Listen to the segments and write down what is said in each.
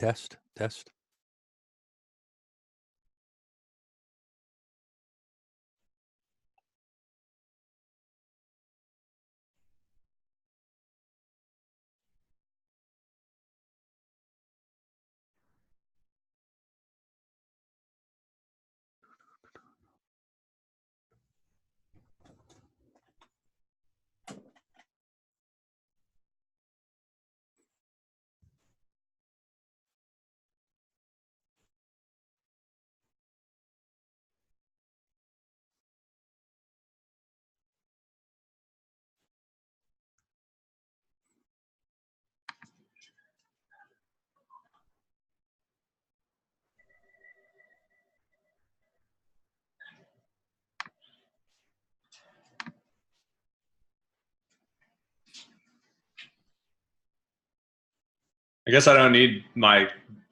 Test, test. I guess I don't need my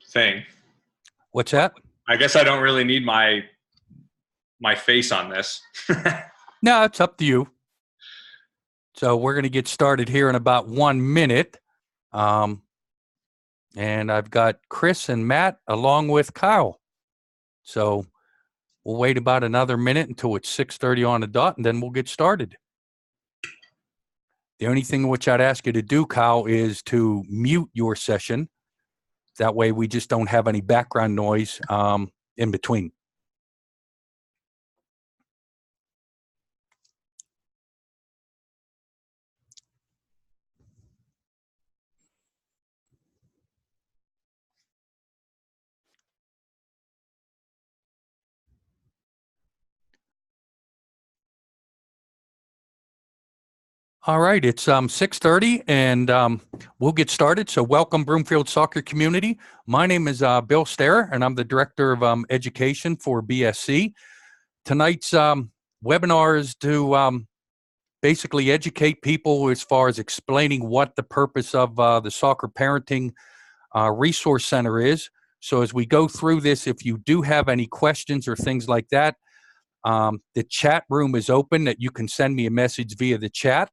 thing. What's that? I guess I don't really need my face on this. No, it's up to you. So we're going to get started here in about 1 minute. And I've got Chris and Matt along with Kyle. So we'll wait about another minute until it's 6:30 on the dot, and then we'll get started. The only thing which I'd ask you to do, Kyle, is to mute your session. That way we just don't have any background noise in between. All right, it's 6:30 and we'll get started. So welcome, Broomfield Soccer Community. My name is Bill Starr, and I'm the Director of Education for BSC. Tonight's webinar is to basically educate people as far as explaining what the purpose of the Soccer Parenting Resource Center is. So as we go through this, if you do have any questions or things like that, the chat room is open that you can send me a message via the chat,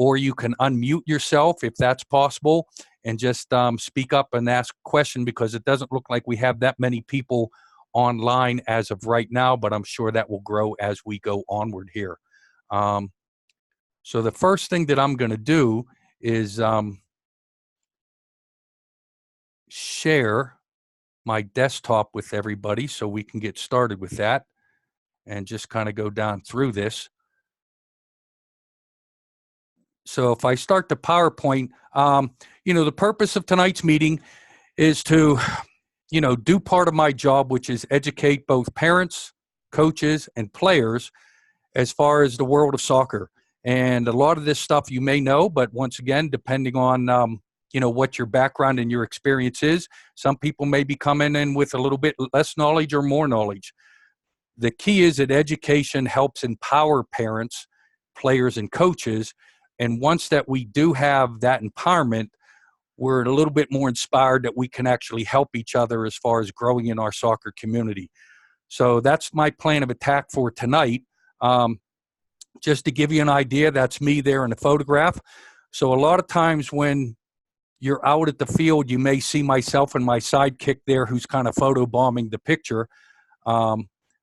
or you can unmute yourself if that's possible and just speak up and ask a question, because it doesn't look like we have that many people online as of right now, but I'm sure that will grow as we go onward here. So the first thing that I'm going to do is share my desktop with everybody so we can get started with that and just kind of go down through this. So if I start the PowerPoint, the purpose of tonight's meeting is to, do part of my job, which is educate both parents, coaches, and players as far as the world of soccer. And a lot of this stuff you may know, but once again, depending on, what your background and your experience is, some people may be coming in with a little bit less knowledge or more knowledge. The key is that education helps empower parents, players, and coaches. And once that we do have that empowerment, we're a little bit more inspired that we can actually help each other as far as growing in our soccer community. So that's my plan of attack for tonight. Just to give you an idea, that's me there in the photograph. So a lot of times when you're out at the field, you may see myself and my sidekick there who's kind of photobombing the picture.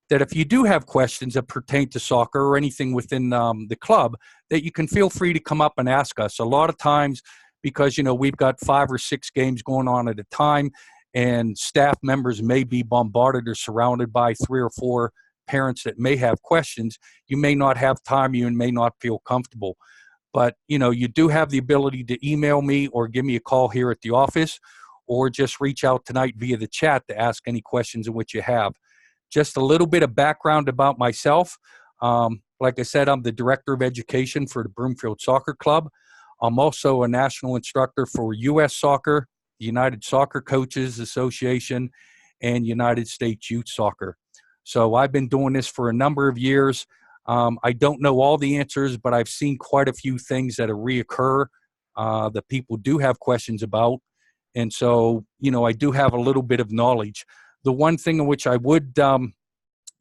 That if you do have questions that pertain to soccer or anything within the club, that you can feel free to come up and ask us. A lot of times, because, we've got 5 or 6 games going on at a time, and staff members may be bombarded or surrounded by 3 or 4 parents that may have questions, you may not have time, you may not feel comfortable. But, you do have the ability to email me or give me a call here at the office, or just reach out tonight via the chat to ask any questions in which you have. Just a little bit of background about myself. Like I said, I'm the Director of Education for the Broomfield Soccer Club. I'm also a national instructor for U.S. Soccer, the United Soccer Coaches Association, and United States Youth Soccer. So I've been doing this for a number of years. I don't know all the answers, but I've seen quite a few things that reoccur that people do have questions about. And so, I do have a little bit of knowledge. The one thing in which I would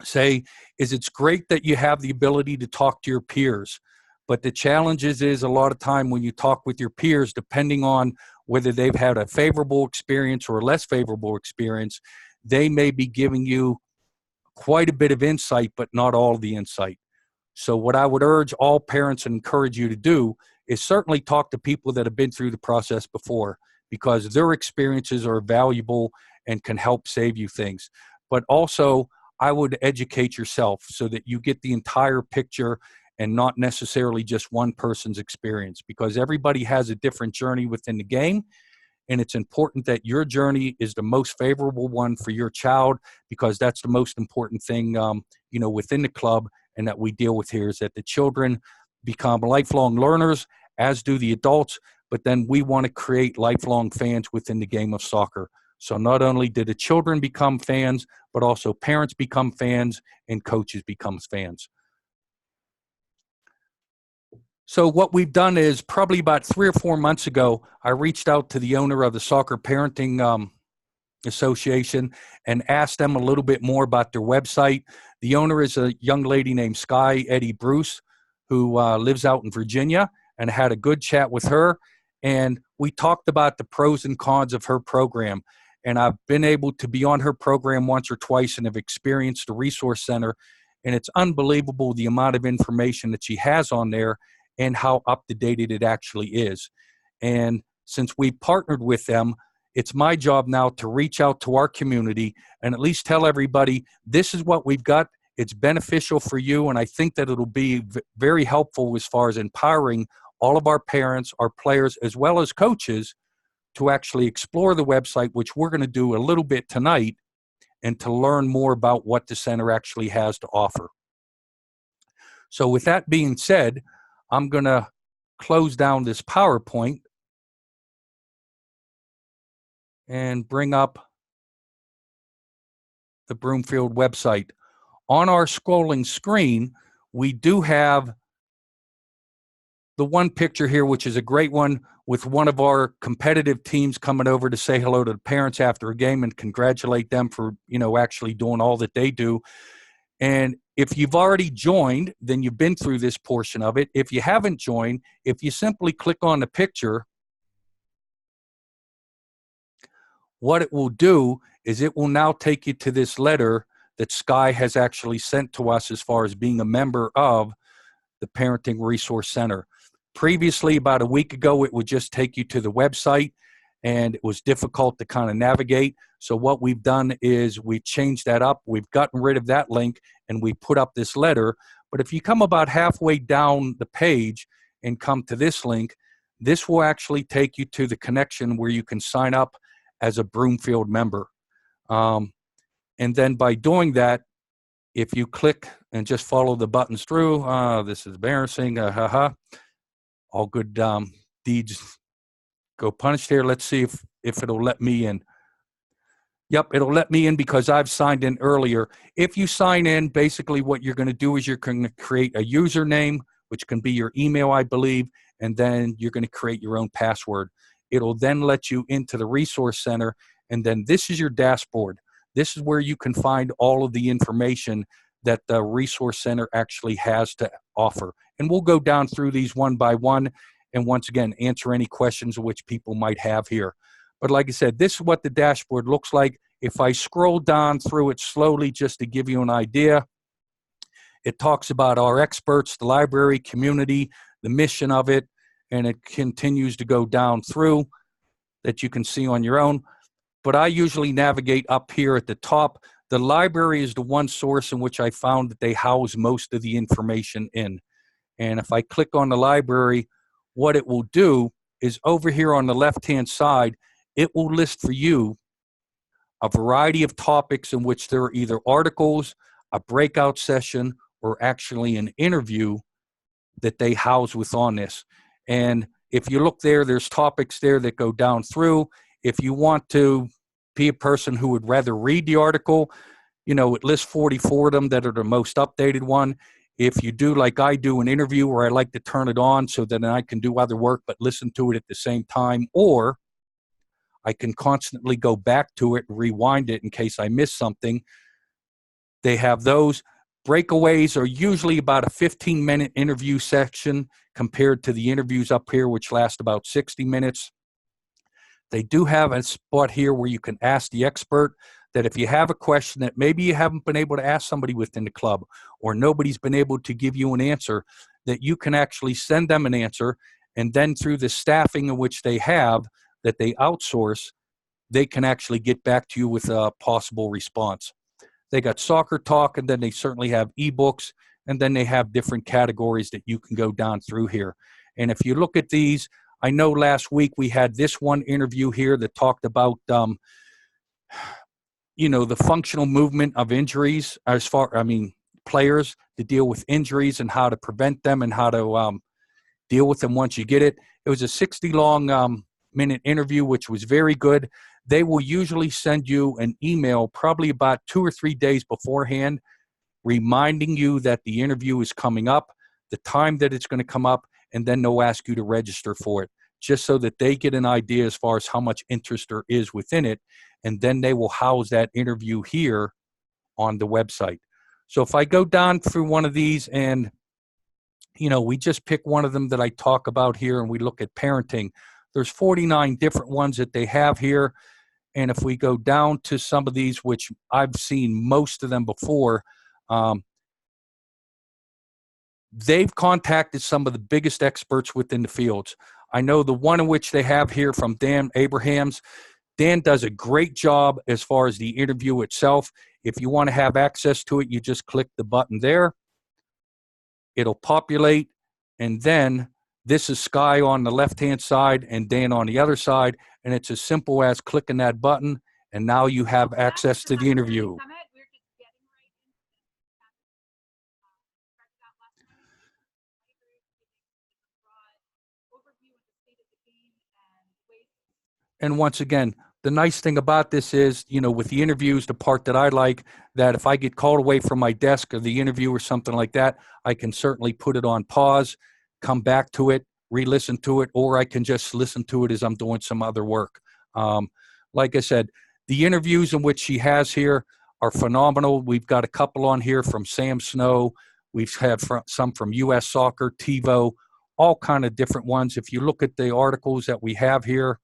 say is it's great that you have the ability to talk to your peers. But the challenge is a lot of time when you talk with your peers, depending on whether they've had a favorable experience or a less favorable experience, they may be giving you quite a bit of insight, but not all of the insight. So what I would urge all parents and encourage you to do is certainly talk to people that have been through the process before, because their experiences are valuable and can help save you things. But also, I would educate yourself so that you get the entire picture and not necessarily just one person's experience, because everybody has a different journey within the game. And it's important that your journey is the most favorable one for your child, because that's the most important thing, within the club and that we deal with here, is that the children become lifelong learners, as do the adults, but then we want to create lifelong fans within the game of soccer. So not only do the children become fans, but also parents become fans and coaches become fans. So what we've done is, probably about 3 or 4 months ago, I reached out to the owner of the Soccer Parenting Association and asked them a little bit more about their website. The owner is a young lady named Sky Eddie Bruce, who lives out in Virginia, and had a good chat with her. And we talked about the pros and cons of her program. And I've been able to be on her program once or twice and have experienced the Resource Center. And it's unbelievable the amount of information that she has on there and how up-to-date it actually is. And since we partnered with them, it's my job now to reach out to our community and at least tell everybody, this is what we've got. It's beneficial for you, and I think that it'll be very helpful as far as empowering all of our parents, our players, as well as coaches, to actually explore the website, which we're going to do a little bit tonight, and to learn more about what the center actually has to offer. So with that being said, I'm going to close down this PowerPoint and bring up the Broomfield website. On our scrolling screen, we do have the one picture here, which is a great one, with one of our competitive teams coming over to say hello to the parents after a game and congratulate them for, actually doing all that they do. And if you've already joined, then you've been through this portion of it. If you haven't joined, if you simply click on the picture, what it will do is it will now take you to this letter that Sky has actually sent to us as far as being a member of the Parenting Resource Center. Previously, about a week ago, it would just take you to the website, and it was difficult to kind of navigate. So what we've done is we've changed that up. We've gotten rid of that link, and we put up this letter. But if you come about halfway down the page and come to this link, this will actually take you to the connection where you can sign up as a Broomfield member. And then by doing that, if you click and just follow the buttons through, this is embarrassing, all good deeds go punished here. Let's see if it'll let me in. Yep, it'll let me in because I've signed in earlier. If you sign in, basically what you're going to do is you're going to create a username, which can be your email, I believe, and then you're going to create your own password. It'll then let you into the Resource Center, and then this is your dashboard. This is where you can find all of the information that the Resource Center actually has to offer. And we'll go down through these one by one and once again answer any questions which people might have here. But like I said, this is what the dashboard looks like. If I scroll down through it slowly just to give you an idea, it talks about our experts, the library, community, the mission of it, and it continues to go down through that you can see on your own. But I usually navigate up here at the top. The library is the one source in which I found that they house most of the information in. And if I click on the library, what it will do is over here on the left-hand side, it will list for you a variety of topics in which there are either articles, a breakout session, or actually an interview that they house within this. And if you look there, there's topics there that go down through. If you want to be a person who would rather read the article, it lists 44 of them that are the most updated one. If you do, like I do, an interview where I like to turn it on so that I can do other work but listen to it at the same time, or I can constantly go back to it and rewind it in case I miss something. They have those. Breakaways are usually about a 15-minute interview section compared to the interviews up here, which last about 60 minutes. They do have a spot here where you can ask the expert that if you have a question that maybe you haven't been able to ask somebody within the club, or nobody's been able to give you an answer, that you can actually send them an answer, and then through the staffing in which they have that they outsource, they can actually get back to you with a possible response. They got soccer talk, and then they certainly have ebooks, and then they have different categories that you can go down through here. And if you look at these, I know last week we had this one interview here that talked about, the functional movement of injuries players to deal with injuries and how to prevent them and how to deal with them once you get it. It was a 60-long minute interview, which was very good. They will usually send you an email probably about 2 or 3 days beforehand, reminding you that the interview is coming up, the time that it's going to come up, and then they'll ask you to register for it, just so that they get an idea as far as how much interest there is within it, and then they will house that interview here on the website. So if I go down through one of these and, we just pick one of them that I talk about here and we look at parenting, there's 49 different ones that they have here. And if we go down to some of these, which I've seen most of them before, they've contacted some of the biggest experts within the fields. I know the one in which they have here from Dan Abrahams. Dan does a great job as far as the interview itself. If you want to have access to it, you just click the button there. It'll populate, and then this is Sky on the left-hand side and Dan on the other side, and it's as simple as clicking that button, and now you have access to the interview. And once again, the nice thing about this is, with the interviews, the part that I like, that if I get called away from my desk or the interview or something like that, I can certainly put it on pause, come back to it, re-listen to it, or I can just listen to it as I'm doing some other work. Like I said, the interviews in which she has here are phenomenal. We've got a couple on here from Sam Snow. We've had some from U.S. Soccer, TiVo, all kind of different ones. If you look at the articles that we have here,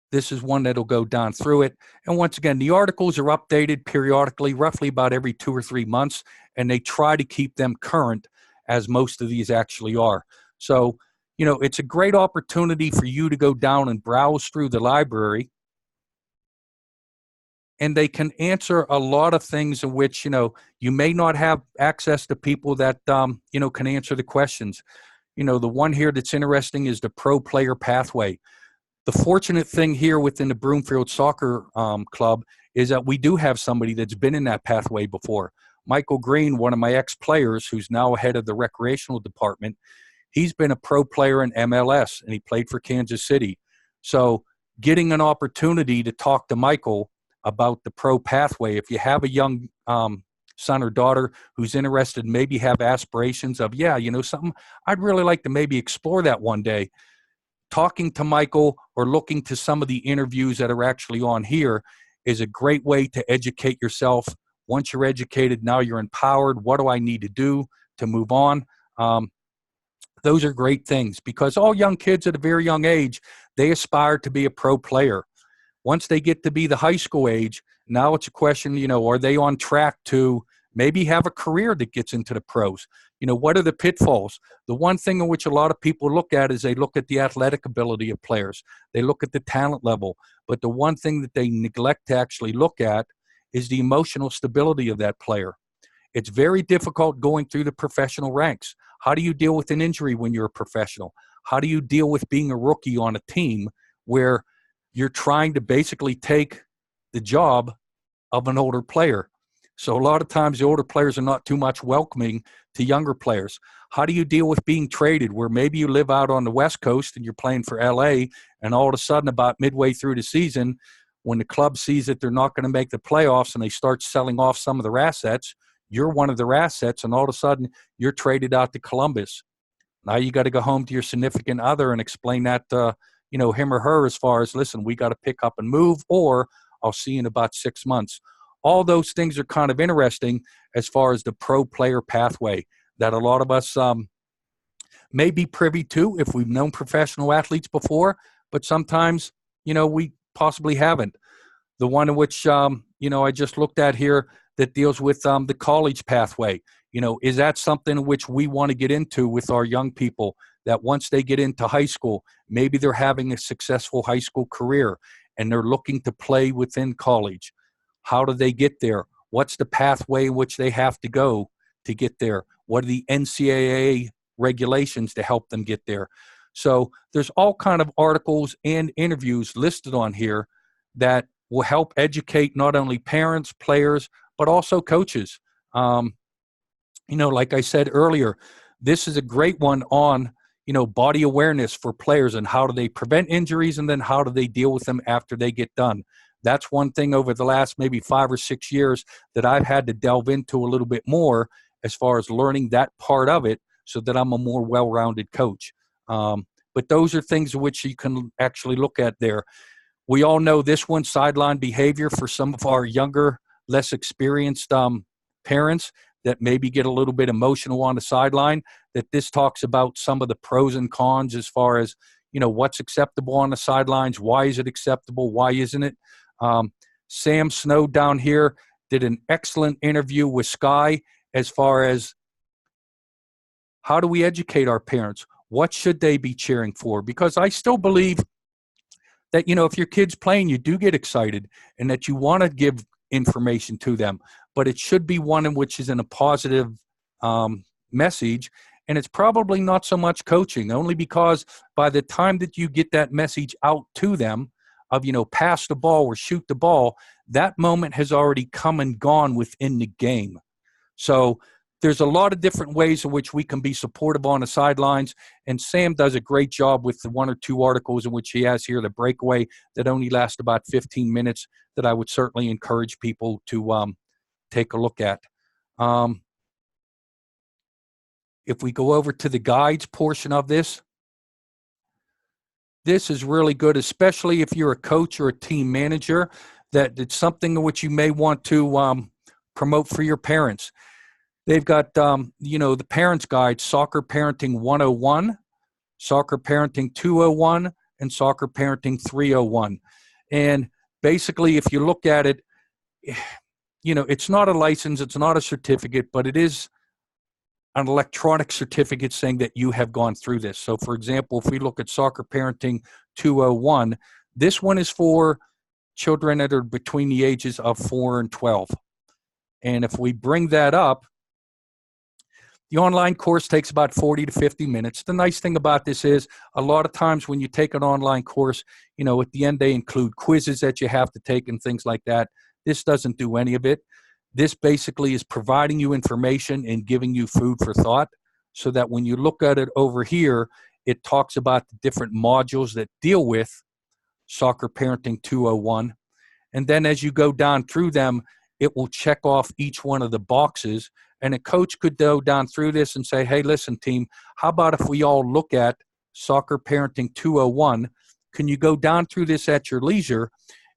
this is one that'll go down through it. And once again, the articles are updated periodically, roughly about every 2 or 3 months, and they try to keep them current, as most of these actually are. So, it's a great opportunity for you to go down and browse through the library, and they can answer a lot of things in which, you may not have access to people that, can answer the questions. The one here that's interesting is the pro player pathway. The fortunate thing here within the Broomfield Soccer Club is that we do have somebody that's been in that pathway before. Michael Green, one of my ex-players who's now head of the recreational department, he's been a pro player in MLS, and he played for Kansas City. So getting an opportunity to talk to Michael about the pro pathway, if you have a young son or daughter who's interested, maybe have aspirations of, something, I'd really like to maybe explore that one day. Talking to Michael or looking to some of the interviews that are actually on here is a great way to educate yourself. Once you're educated, now you're empowered. What do I need to do to move on? Those are great things, because all young kids at a very young age, they aspire to be a pro player. Once they get to be the high school age, now it's a question, are they on track to maybe have a career that gets into the pros? What are the pitfalls? The one thing in which a lot of people look at is they look at the athletic ability of players. They look at the talent level. But the one thing that they neglect to actually look at is the emotional stability of that player. It's very difficult going through the professional ranks. How do you deal with an injury when you're a professional? How do you deal with being a rookie on a team where you're trying to basically take the job of an older player? So a lot of times the older players are not too much welcoming to younger players. How do you deal with being traded, where maybe you live out on the West Coast and you're playing for LA, and all of a sudden about midway through the season, when the club sees that they're not going to make the playoffs and they start selling off some of their assets, you're one of their assets, and all of a sudden you're traded out to Columbus. Now you got to go home to your significant other and explain that to him or her, as far as, listen, we got to pick up and move, or I'll see you in about 6 months. All those things are kind of interesting as far as the pro player pathway that a lot of us may be privy to if we've known professional athletes before, but sometimes, we possibly haven't. The one in which, I just looked at here that deals with the college pathway. Is that something which we want to get into with our young people, that once they get into high school, maybe they're having a successful high school career and they're looking to play within college? How do they get there? What's the pathway in which they have to go to get there? What are the NCAA regulations to help them get there? So there's all kind of articles and interviews listed on here that will help educate not only parents, players, but also coaches. Like I said earlier, this is a great one on, body awareness for players and how do they prevent injuries and then how do they deal with them after they get done. That's one thing over the last maybe 5 or 6 years that I've had to delve into a little bit more as far as learning that part of it so that I'm a more well-rounded coach. But those are things which you can actually look at there. We all know this one, sideline behavior, for some of our younger, less experienced parents that maybe get a little bit emotional on the sideline, that this talks about some of the pros and cons as far as, what's acceptable on the sidelines, why is it acceptable, why isn't it? Sam Snow down here did an excellent interview with Sky as far as how do we educate our parents? What should they be cheering for? Because I still believe that, if your kid's playing, you do get excited and that you want to give information to them, but it should be one in which is in a positive message. And it's probably not so much coaching, only because by the time that you get that message out to them of, pass the ball or shoot the ball, that moment has already come and gone within the game. So there's a lot of different ways in which we can be supportive on the sidelines, and Sam does a great job with the 1 or 2 articles in which he has here, the breakaway, that only last about 15 minutes, that I would certainly encourage people to take a look at. If we go over to the guides portion of this, this is really good, especially if you're a coach or a team manager, that it's something which you may want to promote for your parents. They've got, the Parents Guide, Soccer Parenting 101, Soccer Parenting 201, and Soccer Parenting 301. And basically, if you look at it, it's not a license, it's not a certificate, but it is an electronic certificate saying that you have gone through this. So, for example, if we look at Soccer Parenting 201, this one is for children that are between the ages of 4 and 12. And if we bring that up, the online course takes about 40 to 50 minutes. The nice thing about this is a lot of times when you take an online course, at the end they include quizzes that you have to take and things like that. This doesn't do any of it. This basically is providing you information and giving you food for thought so that when you look at it over here, it talks about the different modules that deal with Soccer Parenting 201. And then as you go down through them, it will check off each one of the boxes. And a coach could go down through this and say, hey, listen, team, how about if we all look at Soccer Parenting 201? Can you go down through this at your leisure?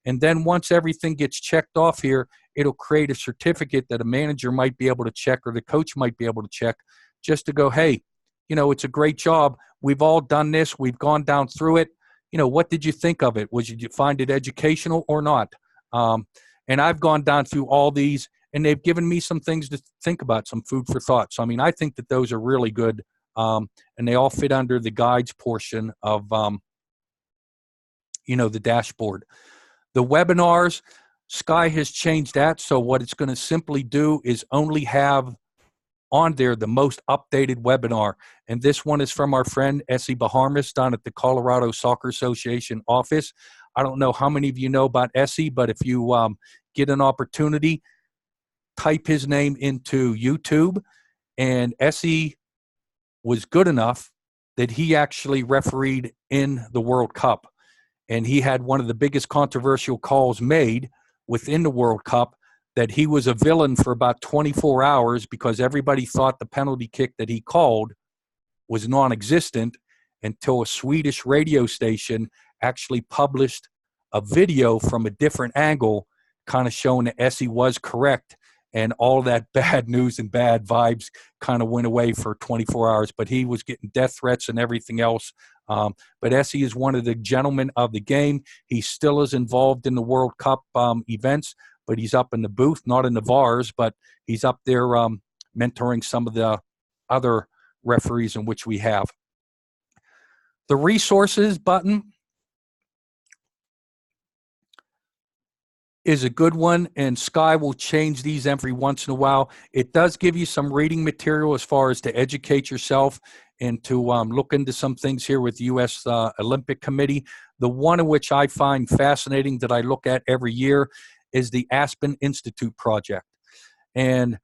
And then once everything gets checked off here, it'll create a certificate that a manager might be able to check or the coach might be able to check just to go, hey, it's a great job. We've all done this. We've gone down through it. What did you think of it? Did you find it educational or not? And I've gone down through all these, and they've given me some things to think about, some food for thought. So, I think that those are really good, and they all fit under the guides portion of, the dashboard. The webinars, Sky has changed that. So what it's going to simply do is only have on there the most updated webinar. And this one is from our friend Essie Bahamas down at the Colorado Soccer Association office. I don't know how many of you know about Essie, but if you get an opportunity, type his name into YouTube. And Essie was good enough that he actually refereed in the World Cup. And he had one of the biggest controversial calls made within the World Cup, that he was a villain for about 24 hours because everybody thought the penalty kick that he called was non-existent until a Swedish radio station actually published a video from a different angle, kind of showing that Essie was correct, and all that bad news and bad vibes kind of went away for 24 hours. But he was getting death threats and everything else. But Essie is one of the gentlemen of the game. He still is involved in the World Cup events, but he's up in the booth, not in the VARs, but he's up there mentoring some of the other referees in which we have. The resources button is a good one, and Sky will change these every once in a while. It does give you some reading material as far as to educate yourself and to look into some things here with the U.S. Olympic Committee. The one in which I find fascinating that I look at every year is the Aspen Institute Project. And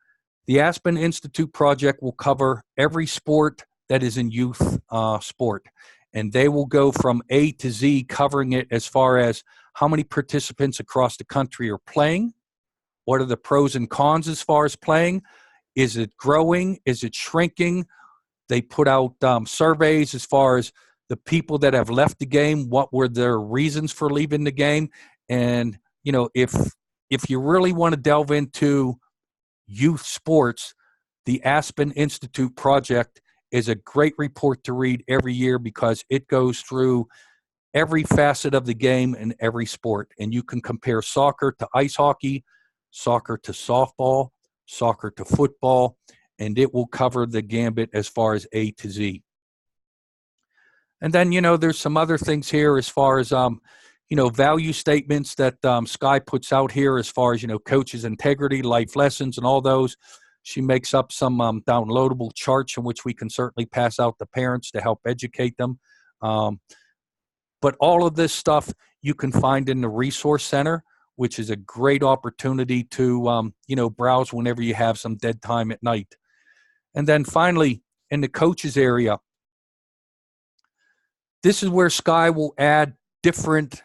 the Aspen Institute Project will cover every sport that is in youth sport. And they will go from A to Z, covering it as far as how many participants across the country are playing, what are the pros and cons as far as playing, is it growing, is it shrinking. They put out surveys as far as the people that have left the game, what were their reasons for leaving the game. And, you know, if you really want to delve into youth sports, the Aspen Institute Project is a great report to read every year because it goes through every facet of the game and every sport. And you can compare soccer to ice hockey, soccer to softball, soccer to football, and it will cover the gambit as far as A to Z. And then, you know, there's some other things here as far as, you know, value statements that Sky puts out here as far as, you know, coaches' integrity, life lessons, and all those. She makes up some downloadable charts in which we can certainly pass out to parents to help educate them. But all of this stuff you can find in the Resource Center, which is a great opportunity to, you know, browse whenever you have some dead time at night. And then finally, in the coaches area, this is where Sky will add different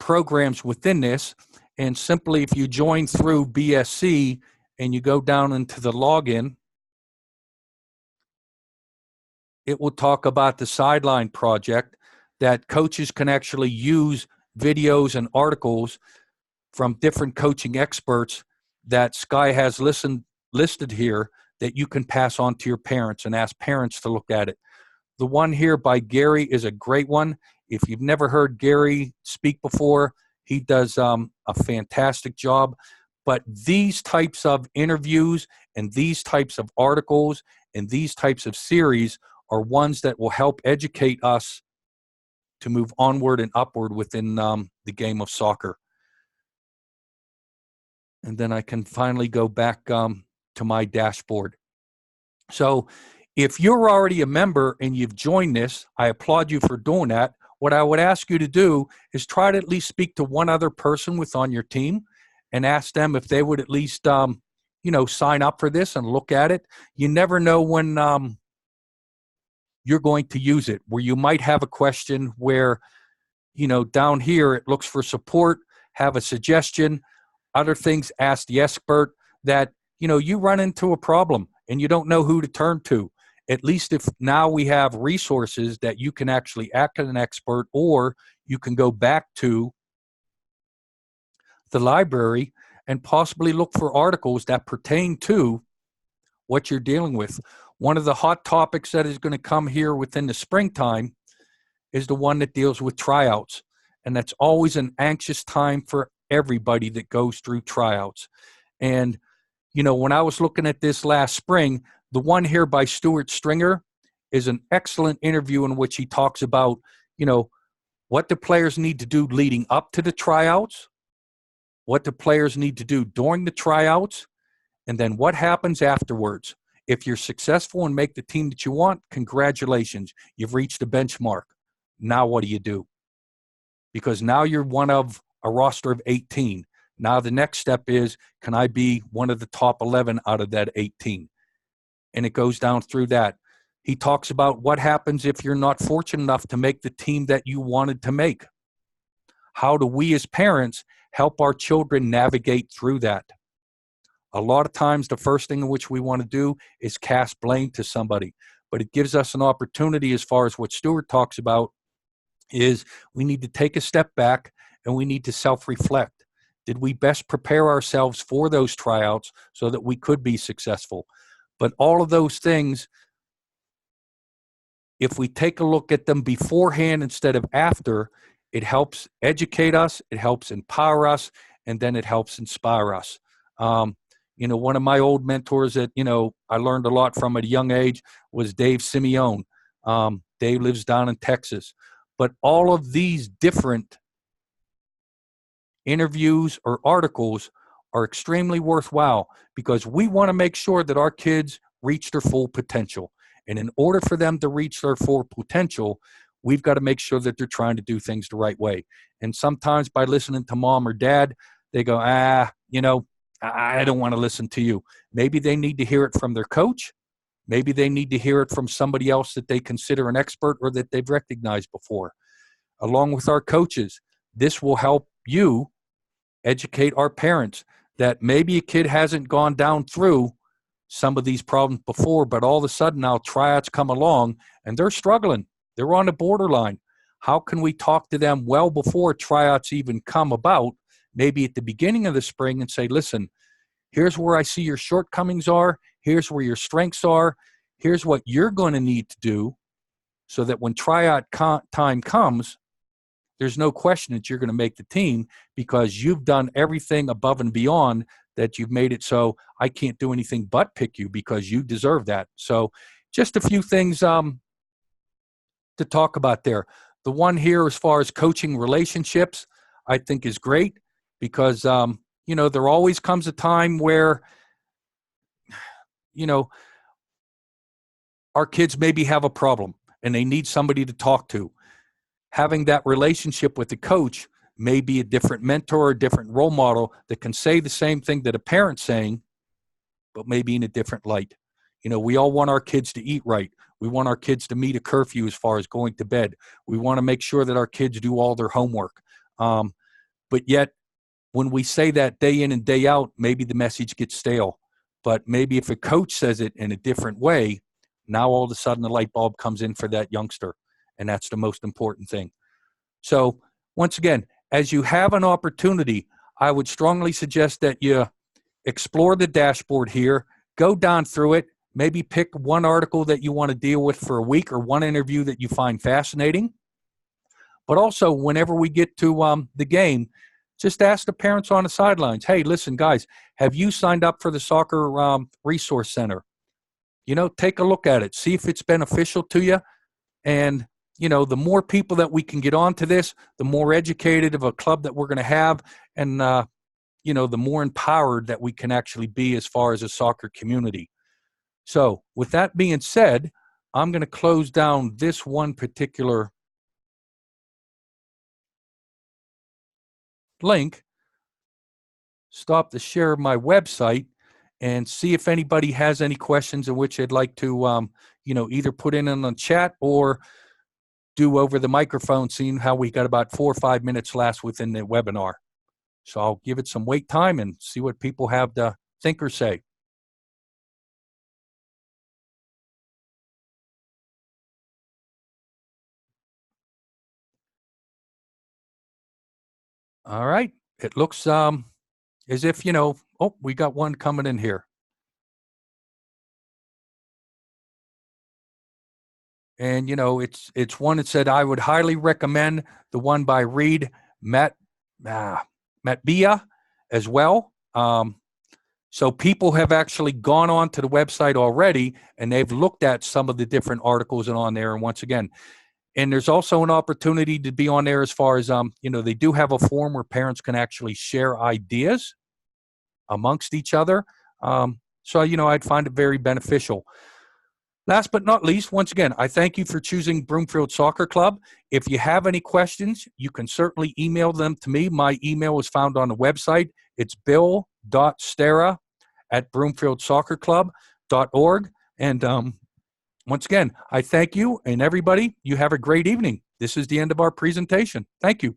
programs within this. And simply, if you join through BSC and you go down into the login, it will talk about the Sideline Project, that coaches can actually use videos and articles from different coaching experts that Sky has listed here that you can pass on to your parents and ask parents to look at it. The one here by Gary is a great one. If you've never heard Gary speak before, he does a fantastic job. But these types of interviews and these types of articles and these types of series are ones that will help educate us to move onward and upward within the game of soccer. And then I can finally go back to my dashboard. So if you're already a member and you've joined this, I applaud you for doing that. What I would ask you to do is try to at least speak to one other person on your team and ask them if they would at least, you know, sign up for this and look at it. You never know when you're going to use it, where you might have a question where, you know, down here it looks for support, have a suggestion, other things, ask the expert, that, you know, you run into a problem and you don't know who to turn to. At least if now we have resources that you can actually act as an expert, or you can go back to the library and possibly look for articles that pertain to what you're dealing with. One of the hot topics that is going to come here within the springtime is the one that deals with tryouts. And that's always an anxious time for everybody that goes through tryouts. And, you know, when I was looking at this last spring, the one here by Stuart Stringer is an excellent interview in which he talks about, you know, what the players need to do leading up to the tryouts, what the players need to do during the tryouts, and then what happens afterwards. If you're successful and make the team that you want, congratulations, you've reached a benchmark. Now what do you do? Because now you're one of a roster of 18. Now the next step is, can I be one of the top 11 out of that 18? And it goes down through that. He talks about what happens if you're not fortunate enough to make the team that you wanted to make. How do we as parents help our children navigate through that? A lot of times the first thing in which we want to do is cast blame to somebody, but it gives us an opportunity, as far as what Stuart talks about, is we need to take a step back and we need to self-reflect. Did we best prepare ourselves for those tryouts so that we could be successful? But all of those things, if we take a look at them beforehand instead of after, it helps educate us, it helps empower us, and then it helps inspire us. One of my old mentors that, I learned a lot from at a young age was Dave Simeone. Dave lives down in Texas. But all of these different interviews or articles are extremely worthwhile because we want to make sure that our kids reach their full potential. And in order for them to reach their full potential, we've got to make sure that they're trying to do things the right way. And sometimes by listening to mom or dad, they go, I don't want to listen to you. Maybe they need to hear it from their coach. Maybe they need to hear it from somebody else that they consider an expert or that they've recognized before. Along with our coaches, this will help you educate our parents that maybe a kid hasn't gone down through some of these problems before, but all of a sudden now tryouts come along and they're struggling. They're on the borderline. How can we talk to them well before tryouts even come about, maybe at the beginning of the spring, and say, listen, here's where I see your shortcomings are. Here's where your strengths are. Here's what you're going to need to do so that when tryout time comes, there's no question that you're going to make the team because you've done everything above and beyond that. You've made it so I can't do anything but pick you because you deserve that. So just a few things to talk about there. The one here as far as coaching relationships, I think is great because, there always comes a time where, our kids maybe have a problem and they need somebody to talk to. Having that relationship with the coach may be a different mentor, a different role model that can say the same thing that a parent's saying, but maybe in a different light. We all want our kids to eat right. We want our kids to meet a curfew as far as going to bed. We want to make sure that our kids do all their homework. But yet, when we say that day in and day out, maybe the message gets stale. But maybe if a coach says it in a different way, now all of a sudden the light bulb comes in for that youngster. And that's the most important thing. So once again, as you have an opportunity, I would strongly suggest that you explore the dashboard here, go down through it, maybe pick one article that you want to deal with for a week or one interview that you find fascinating. But also, whenever we get to the game, just ask the parents on the sidelines, hey, listen, guys, have you signed up for the Soccer Resource Center? Take a look at it. See if it's beneficial to you. And the more people that we can get onto this, the more educated of a club that we're going to have, and the more empowered that we can actually be as far as a soccer community. So with that being said, I'm going to close down this one particular link, stop the share of my website, and see if anybody has any questions in which they'd like to, either put in the chat or do over the microphone, seeing how we got about 4 or 5 minutes last within the webinar. So I'll give it some wait time and see what people have to think or say. All right. It looks as if, we got one coming in here. And, it's one that said, I would highly recommend the one by Reed Matbia as well. So people have actually gone on to the website already, and they've looked at some of the different articles and on there. And once again, and there's also an opportunity to be on there as far as, they do have a forum where parents can actually share ideas amongst each other. So, I'd find it very beneficial. Last but not least, once again, I thank you for choosing Broomfield Soccer Club. If you have any questions, you can certainly email them to me. My email is found on the website. It's bill.stera@broomfieldsoccerclub.org. And once again, I thank you, and everybody, you have a great evening. This is the end of our presentation. Thank you.